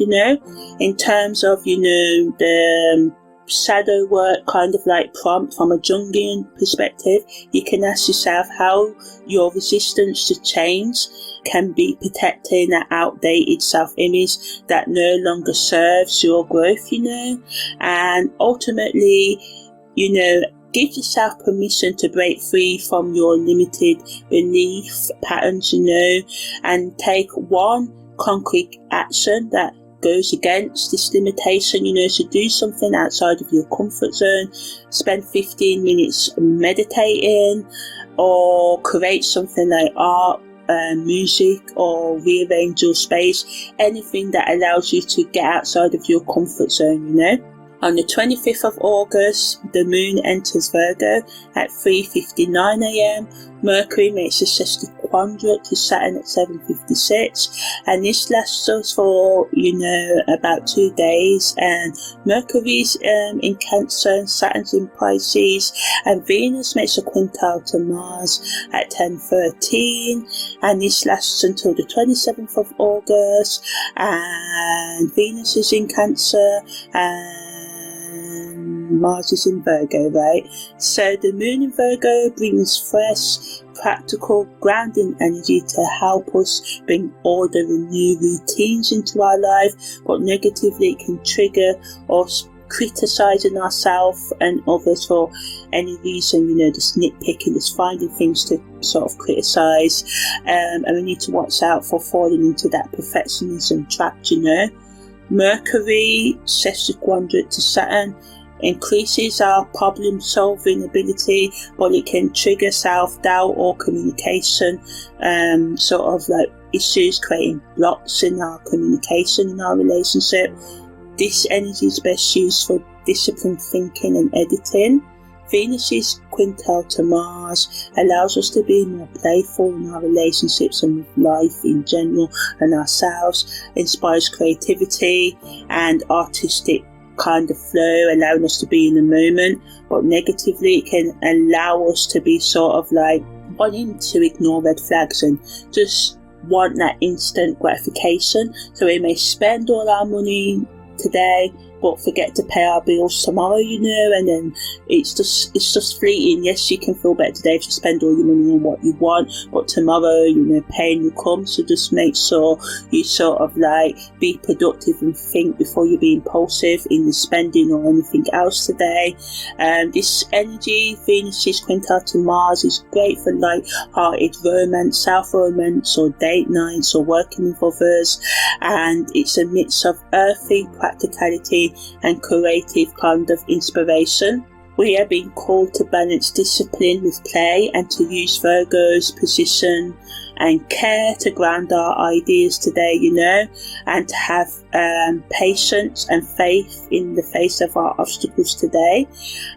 in terms of, the shadow work kind of prompt from a Jungian perspective. You can ask yourself how your resistance to change can be protecting an outdated self-image that no longer serves your growth, and ultimately, give yourself permission to break free from your limited belief patterns, and take one concrete action that goes against this limitation, so do something outside of your comfort zone. Spend 15 minutes meditating, or create something like art, music, or rearrange your space. Anything that allows you to get outside of your comfort zone, On the 25th of August, the moon enters Virgo at 3:59 a.m. Mercury makes a sesquiquadrate to Saturn at 7:56, and this lasts us for, about 2 days. And Mercury's in Cancer, and Saturn's in Pisces, and Venus makes a quintile to Mars at 10:13, and this lasts until the 27th of August. And Venus is in Cancer, and Mars is in Virgo, right? So the moon in Virgo brings fresh, practical, grounding energy to help us bring order and new routines into our life, but negatively it can trigger us criticizing ourselves and others for any reason, just nitpicking, just finding things to sort of criticize, and we need to watch out for falling into that perfectionism trap, Mercury sesquiquadrate to Saturn increases our problem solving ability, but it can trigger self-doubt or communication sort of like issues, creating blocks in our communication in our relationship. This energy is best used for disciplined thinking and editing. Venus's quintile to Mars allows us to be more playful in our relationships and with life in general and ourselves, inspires creativity and artistic kind of flow, allowing us to be in the moment, but negatively it can allow us to be sort of like wanting to ignore red flags and just want that instant gratification. So we may spend all our money today but forget to pay our bills tomorrow, and then it's just fleeting. Yes, you can feel better today if you spend all your money on what you want, but tomorrow, pain will come. So just make sure you sort of like be productive and think before you be impulsive in your spending or anything else today. This energy, Venus's quintile to Mars, is great for light-hearted romance, self-romance, or date nights, or working with others, and it's a mix of earthy practicality and creative kind of inspiration. We are being called to balance discipline with play and to use Virgo's position and care to ground our ideas today, and to have patience and faith in the face of our obstacles today,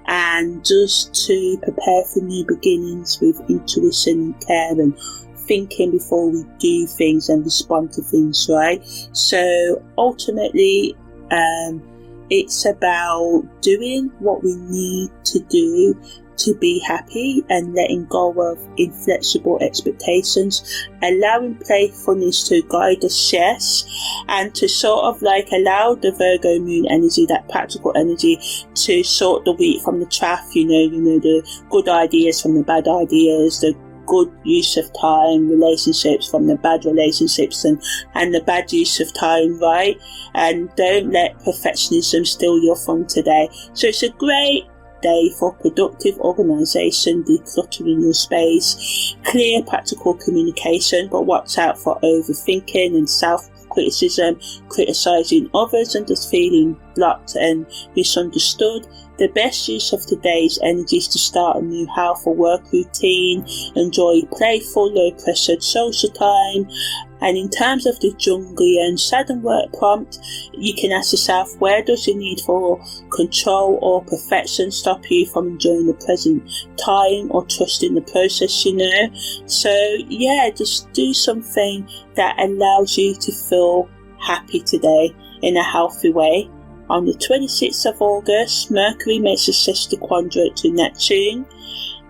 and just to prepare for new beginnings with intuition and care and thinking before we do things and respond to things, right? So ultimately, it's about doing what we need to do to be happy and letting go of inflexible expectations, allowing playfulness to guide us, yes, and to sort of like allow the Virgo moon energy, that practical energy, to sort the wheat from the chaff, the good ideas from the bad ideas, the good use of time, relationships from the bad relationships, and the bad use of time, right? And don't let perfectionism steal your fun today. So it's a great day for productive organisation, decluttering your space, clear practical communication, but watch out for overthinking and self-criticism, criticising others and just feeling blocked and misunderstood. The best use of today's energy is to start a new health or work routine, enjoy playful, low-pressure social time. And in terms of the Jungian Saturn work prompt, you can ask yourself, where does the need for control or perfection stop you from enjoying the present time or trusting the process, So yeah, just do something that allows you to feel happy today in a healthy way. On the 26th of August, Mercury makes a sesquiquadrate to Neptune,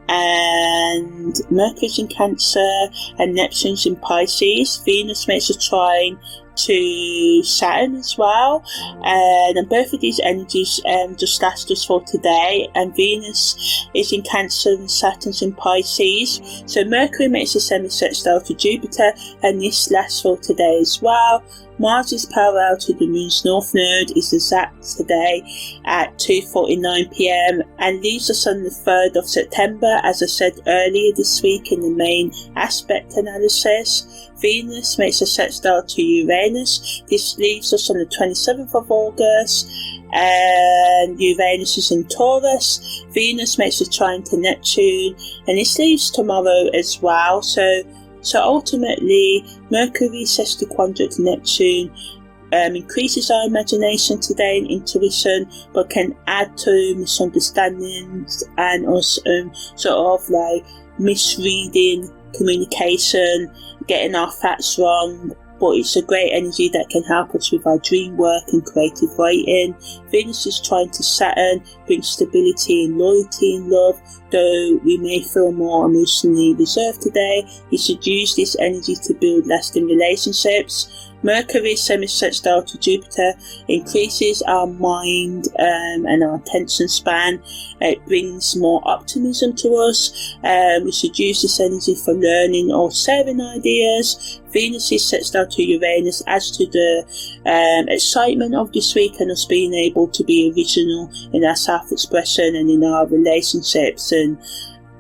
and Mercury's in Cancer and Neptune's in Pisces. Venus makes a trine to Saturn as well, and both of these energies just last us for today, and Venus is in Cancer and Saturn's in Pisces. So Mercury makes a semi-sextile to Jupiter, and this lasts for today as well. Mars is parallel to the Moon's North Node, is exact today at 2:49 p.m. and leaves us on the 3rd of September, as I said earlier this week in the main aspect analysis. Venus makes a sextile to Uranus. This leaves us on the 27th of August, and Uranus is in Taurus. Venus makes a trine to Neptune, and this leaves tomorrow as well. So ultimately, Mercury sextiquadrate to Neptune increases our imagination today and intuition, but can add to misunderstandings and also sort of like misreading communication, getting our facts wrong. But it's a great energy that can help us with our dream work and creative writing. Venus is trying to Saturn, brings stability and loyalty in love. Though we may feel more emotionally reserved today, we should use this energy to build lasting relationships. Mercury semi-sextile to Jupiter increases our mind and our attention span. It brings more optimism to us. We should use this energy for learning or sharing ideas. Venus is sextile to Uranus adds to the excitement of this week and us being able to be original in our self-expression and in our relationships and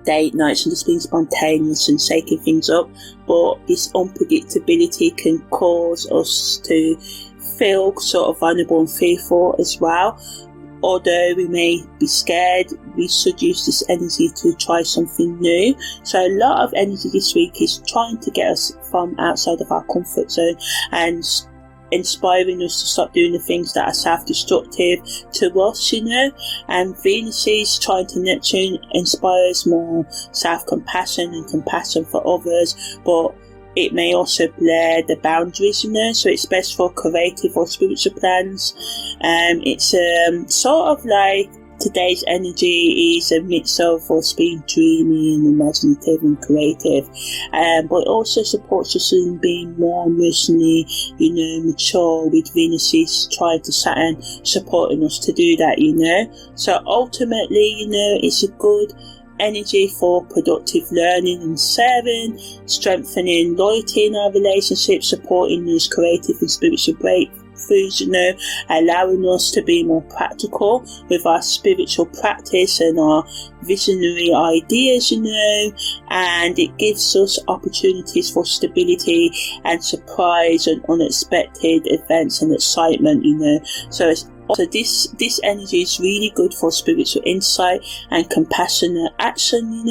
date nights and just being spontaneous and shaking things up. But this unpredictability can cause us to feel sort of vulnerable and fearful as well. Although we may be scared, we should use this energy to try something new. So a lot of energy this week is trying to get us from outside of our comfort zone and inspiring us to stop doing the things that are self-destructive to us, and Venus's trine to Neptune inspires more self-compassion and compassion for others, but it may also blur the boundaries, so it's best for creative or spiritual plans. It's sort of like today's energy is a mix of us being dreamy and imaginative and creative, but it also supports us in being more emotionally, mature, with Venus's trine to Saturn supporting us to do that, So ultimately, it's a good energy for productive learning and sharing, strengthening loyalty in our relationships, supporting those creative and spiritual breakthroughs, allowing us to be more practical with our spiritual practice and our visionary ideas, and it gives us opportunities for stability and surprise and unexpected events and excitement, So this energy is really good for spiritual insight and compassionate action,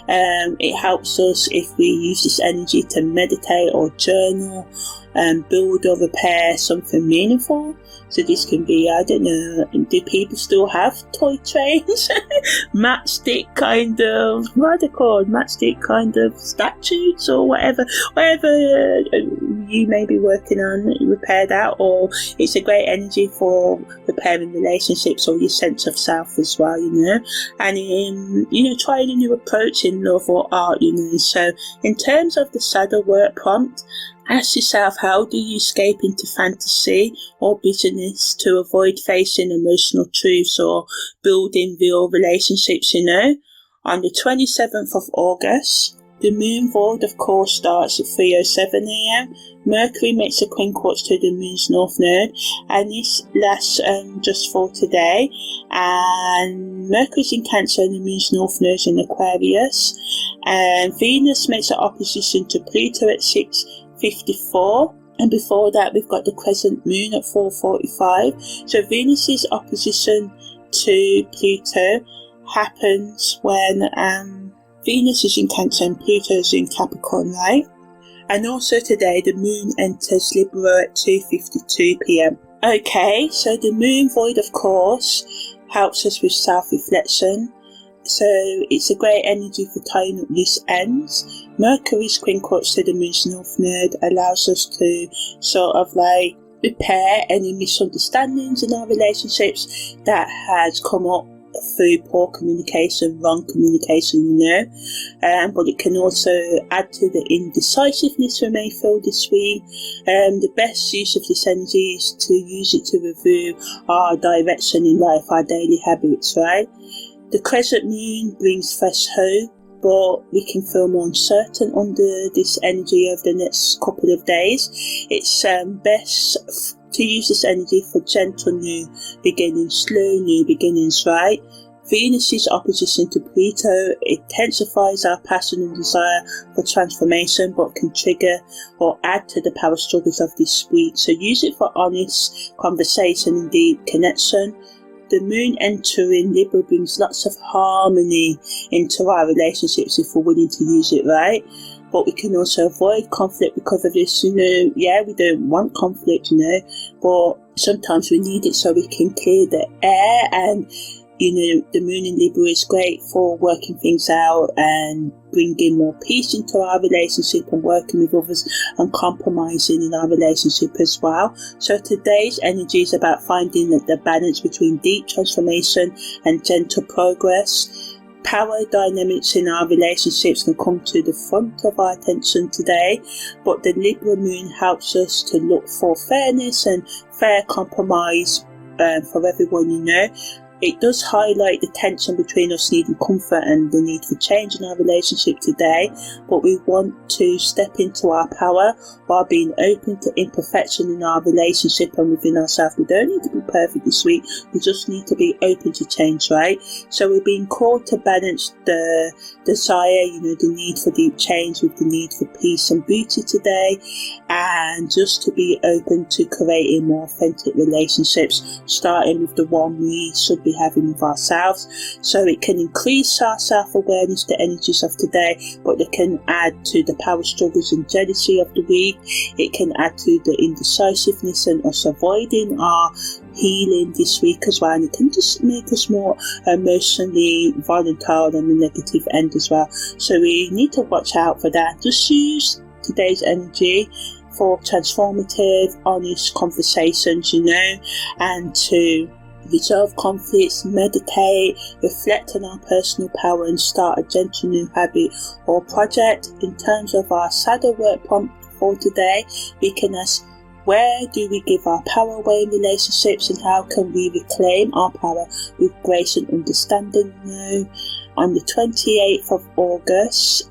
It helps us if we use this energy to meditate or journal and build or repair something meaningful. So this can be, I don't know, do people still have toy trains? Matchstick kind of, what are they called? Matchstick kind of statues or whatever you may be working on, repair that. Or it's a great energy for repairing relationships or your sense of self as well, and trying a new approach in love or art, So in terms of the shadow work prompt, ask yourself, how do you escape into fantasy or busyness to avoid facing emotional truths or building real relationships, On the 27th of August, the moon void, of course, starts at 3:07 a.m. Mercury makes a quincunx to the moon's north node, and this lasts just for today. And Mercury's in Cancer and the moon's north node in Aquarius. And Venus makes an opposition to Pluto at 6:54, and before that we've got the crescent moon at 4:45. So Venus's opposition to Pluto happens when Venus is in Cancer and Pluto is in Capricorn, right? And also today the moon enters Libra at 2:52 p.m. Okay, so the moon void, of course, helps us with self-reflection. So it's a great energy for tying up loose ends. Mercury's quincunx to the moon's north node allows us to sort of like repair any misunderstandings in our relationships that has come up through poor communication, wrong communication, but it can also add to the indecisiveness we may feel this week. The best use of this energy is to use it to review our direction in life, our daily habits, right? The crescent moon brings fresh hope, but we can feel more uncertain under this energy over the next couple of days. It's best to use this energy for gentle new beginnings, slow new beginnings, right? Venus's opposition to Pluto intensifies our passion and desire for transformation, but can trigger or add to the power struggles of this week. So use it for honest conversation and deep connection. The moon entering Libra brings lots of harmony into our relationships if we're willing to use it right. But we can also avoid conflict because of this, yeah, we don't want conflict, but sometimes we need it so we can clear the air. And the moon in Libra is great for working things out and bringing more peace into our relationship and working with others and compromising in our relationship as well. So today's energy is about finding the balance between deep transformation and gentle progress. Power dynamics in our relationships can come to the front of our attention today, but the Libra moon helps us to look for fairness and fair compromise for everyone, It does highlight the tension between us needing comfort and the need for change in our relationship today, but we want to step into our power while being open to imperfection in our relationship and within ourselves. We don't need to be perfect this week, we just need to be open to change, right? So we're being called to balance the desire, the need for deep change with the need for peace and beauty today, and just to be open to creating more authentic relationships, starting with the one we should be having with ourselves. So it can increase our self-awareness, the energies of today, but it can add to the power struggles and jealousy of the week. It can add to the indecisiveness and us avoiding our healing this week as well, and it can just make us more emotionally volatile on the negative end as well. So we need to watch out for that. Just use today's energy for transformative, honest conversations, and to resolve conflicts, meditate, reflect on our personal power and start a gentle new habit or project. In terms of our shadow work prompt for today, we can ask, where do we give our power away in relationships, and how can we reclaim our power with grace and understanding? On the 28th of August,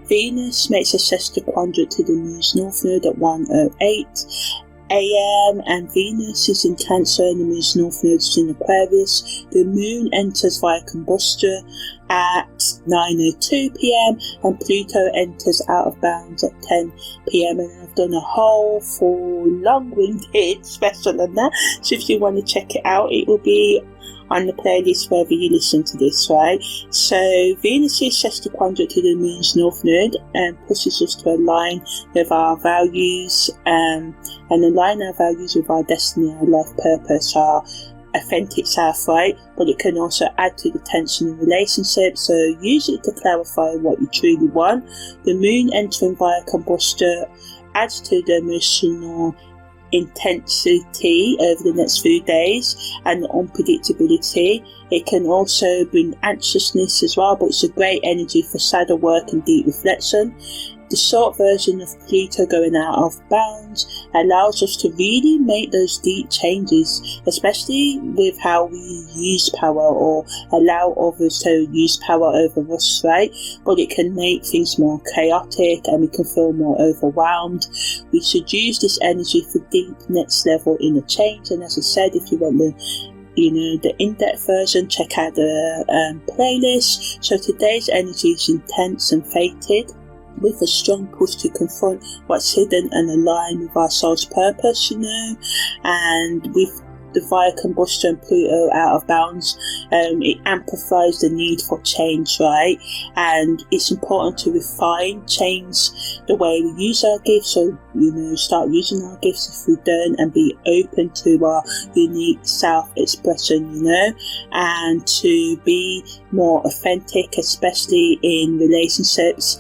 Venus makes a sextil to the moon's north node at 1:08 AM, and Venus is in Cancer and the moon's north node is in Aquarius. The moon enters via combustion at 9:02 PM and Pluto enters out of bounds at 10 PM, and I've done a whole full long-winded special on that, so if you want to check it out, it will be on the playlist wherever you listen to this, right? So Venus is sextil to the moon's north node and pushes us to align with our values and align our values with our destiny, our life purpose, our authentic self, right? But it can also add to the tension in relationships, so use it to clarify what you truly want. The moon entering via combustion adds to the emotional intensity over the next few days and the unpredictability. It can also bring anxiousness as well, but it's a great energy for shadow work and deep reflection. The short version of Pluto going out of bounds allows us to really make those deep changes, especially with how we use power or allow others to use power over us, right? But it can make things more chaotic and we can feel more overwhelmed. We should use this energy for deep next level inner change, and as I said, if you want the in-depth version, check out the playlist. So today's energy is intense and fated, with a strong push to confront what's hidden and align with our soul's purpose, and with the via combustion Pluto out of bounds, it amplifies the need for change, right? And it's important to refine, change the way we use our gifts, so start using our gifts if we don't, and be open to our unique self-expression, and to be more authentic, especially in relationships.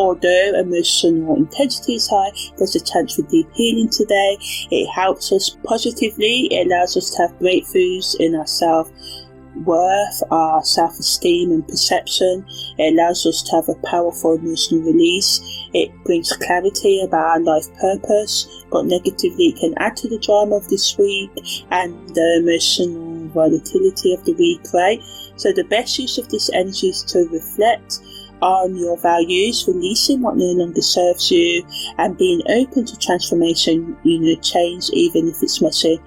Although emotional intensity is high, there's a chance for deep healing today. It helps us positively. It allows us to have breakthroughs in our self-worth, our self-esteem and perception. It allows us to have a powerful emotional release. It brings clarity about our life purpose, but negatively it can add to the drama of this week and the emotional the volatility of the week, right? So the best use of this energy is to reflect on your values, releasing what no longer serves you, and being open to transformation, change, even if it's messy.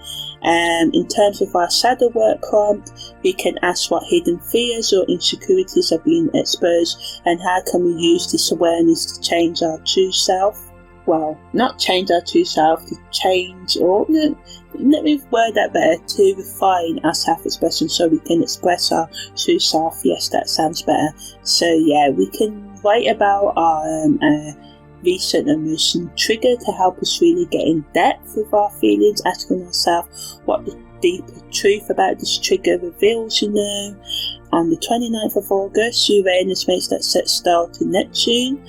In terms of our shadow work prompt, we can ask what hidden fears or insecurities are being exposed, and how can we use this awareness to change our true self. Well, not change our true self, to change, or let me word that better, to refine our self-expression so we can express our true self. Yes, that sounds better. So yeah, we can write about our recent emotion trigger to help us really get in depth with our feelings, asking ourselves what the deeper truth about this trigger reveals. On the 29th of August, Uranus makes that set star to Neptune.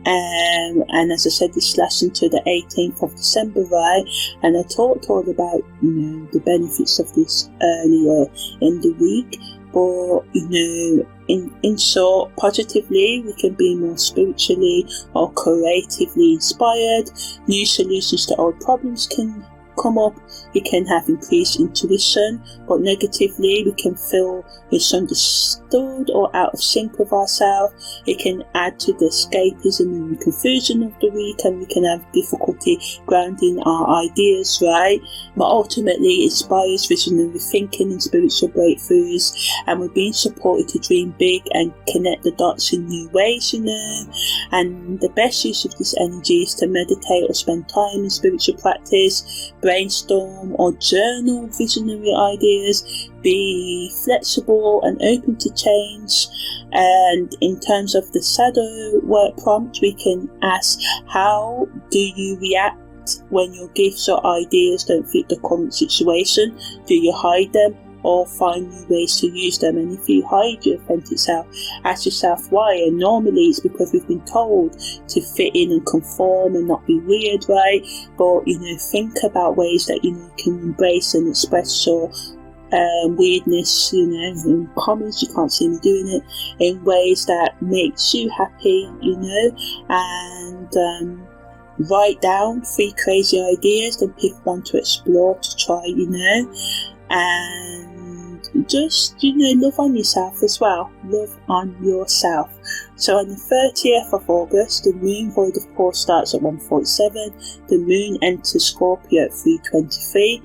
And as I said, this lasts until the 18th of December, right? And I talked all about, the benefits of this earlier in the week. But, in short, positively, we can be more spiritually or creatively inspired. New solutions to old problems can come up. We can have increased intuition, but negatively we can feel misunderstood or out of sync with ourselves. It can add to the escapism and confusion of the week, and we can have difficulty grounding our ideas, right? But ultimately it inspires visionary thinking and spiritual breakthroughs, and we're being supported to dream big and connect the dots in new ways. And the best use of this energy is to meditate or spend time in spiritual practice, brainstorm or journal visionary ideas, be flexible and open to change. And in terms of the shadow work prompt, we can ask, how do you react when your gifts or ideas don't fit the current situation? Do you hide them or find new ways to use them? And if you hide your authentic self, ask yourself why. And normally it's because we've been told to fit in and conform and not be weird, right? But think about ways that you can embrace and express your weirdness, in comments. You can't see me doing it, in ways that makes you happy, and write down 3 crazy ideas, then pick one to explore, to try, and just, love on yourself as well. Love on yourself. So on the 30th of August, the moon void of course starts at 1:47. The moon enters Scorpio at 3:23.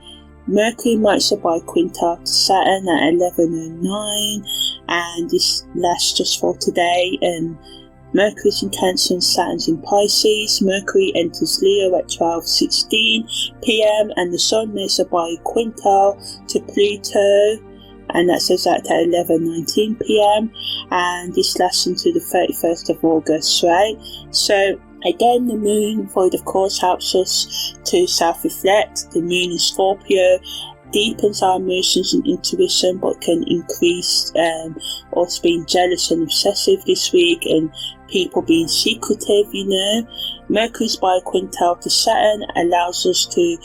Mercury marks a biquintal to Saturn at 11:09, and this lasts just for today. And Mercury's in Cancer and Saturn's in Pisces. Mercury enters Leo at 12:16 p.m. and the Sun makes a biquintal to Pluto, and that says that at 11:19 p.m. and this lasts until the 31st of August, right? So again, the moon void of course helps us to self-reflect. The moon in Scorpio deepens our emotions and intuition, but can increase us being jealous and obsessive this week, and people being secretive. Mercury's biquintal to Saturn allows us to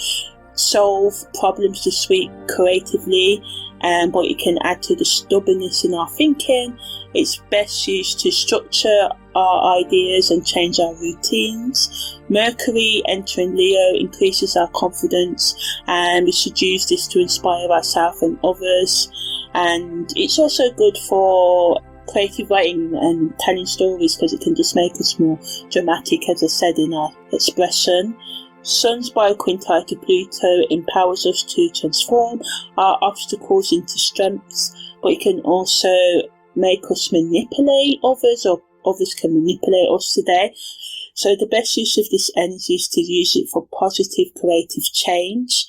solve problems this week creatively, but it can add to the stubbornness in our thinking. It's best used to structure our ideas and change our routines. Mercury entering Leo increases our confidence, and we should use this to inspire ourselves and others. And it's also good for creative writing and telling stories, because it can just make us more dramatic, as I said, in our expression. Sun's biquintal to Pluto empowers us to transform our obstacles into strengths, but it can also make us manipulate others, or others can manipulate us today. So the best use of this energy is to use it for positive creative change.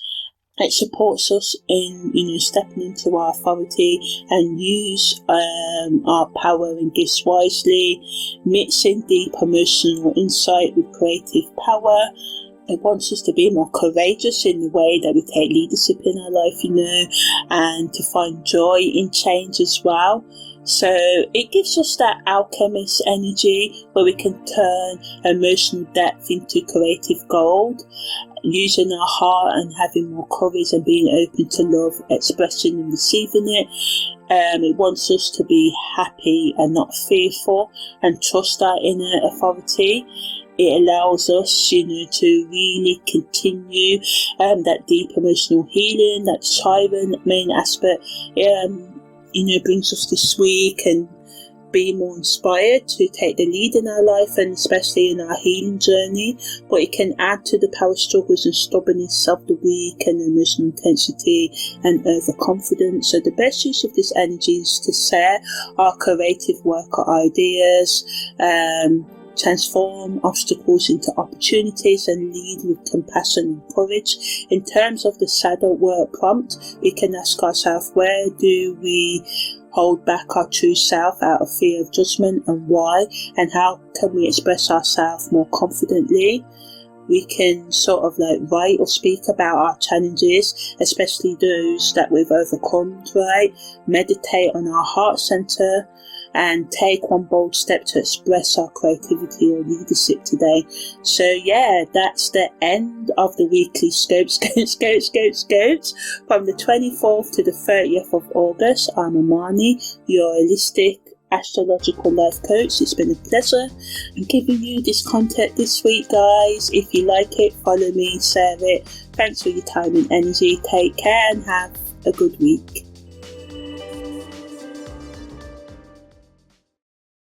It supports us in stepping into our authority and use our power and gifts wisely, mixing deep emotional insight with creative power. It wants us to be more courageous in the way that we take leadership in our life, and to find joy in change as well. So it gives us that alchemist energy where we can turn emotional depth into creative gold, using our heart and having more courage and being open to love, expressing and receiving it. It wants us to be happy and not fearful, and trust our inner authority. it allows us, to really continue that deep emotional healing, that Chiron main aspect, brings us this week and be more inspired to take the lead in our life and especially in our healing journey. But it can add to the power struggles and stubbornness of the week and emotional intensity and overconfidence. So the best use of this energy is to share our creative work or ideas, transform obstacles into opportunities and lead with compassion and courage. In terms of the shadow work prompt, we can ask ourselves, where do we hold back our true self out of fear of judgment, and why, and how can we express ourselves more confidently? We can sort of write or speak about our challenges, especially those that we've overcome, right? Meditate on our heart center and take one bold step to express our creativity or leadership today. So yeah, that's the end of the weekly scopes from the 24th to the 30th of August. I'm Amani, your holistic astrological life coach. It's been a pleasure giving you this content this week, guys. If you like it, follow me, share it. Thanks for your time and energy. Take care and have a good week.